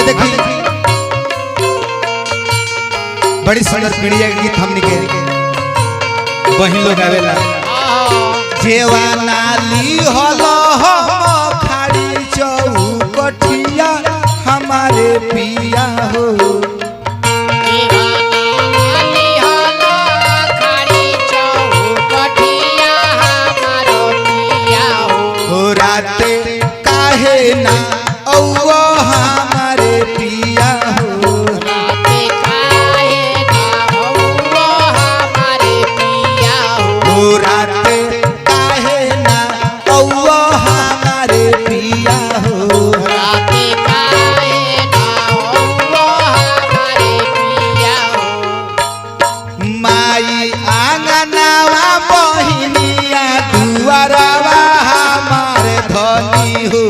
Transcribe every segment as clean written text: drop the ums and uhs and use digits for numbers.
देखी बड़ी सुंदर पीढ़िया गीत हमनी के बहिन लोग आवेला जेवानाली हलो हम खाड़ी चौकठिया हमारे पिया हो राते काहे ना औवा हमारे पिया हो राते काहे ना औवा हमारे पिया हो राते काहे ना औवा हमारे पिया हो राते काहे ना औवा हमारे पिया हो माई आंगनावा बहिनिया दुआरावा हमारे धनी हो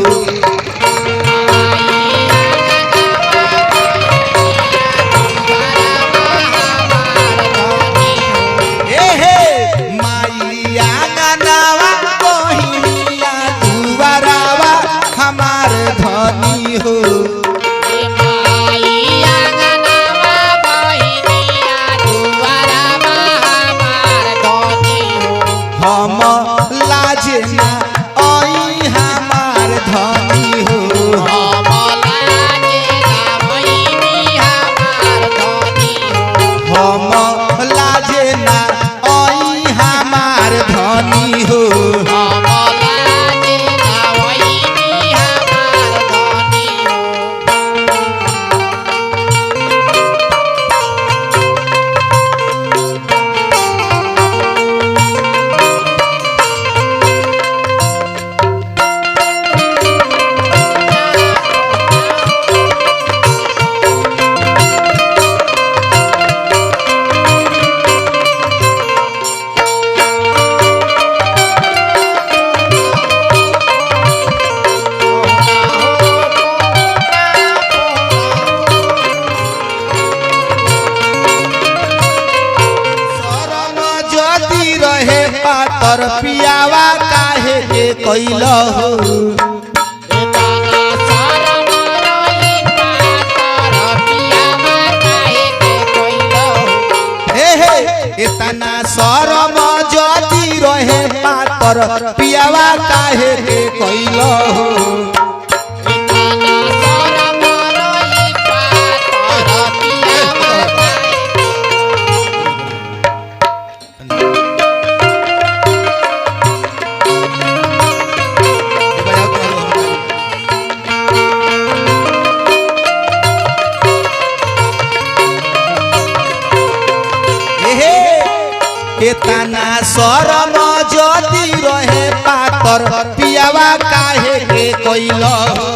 पातर पियावा काहे के कैल हो इतना शरम जदी रहे पातर पियावा काहे के कैल हो इतना शरम जदी रहे पातर पियावा काहे के कैल हो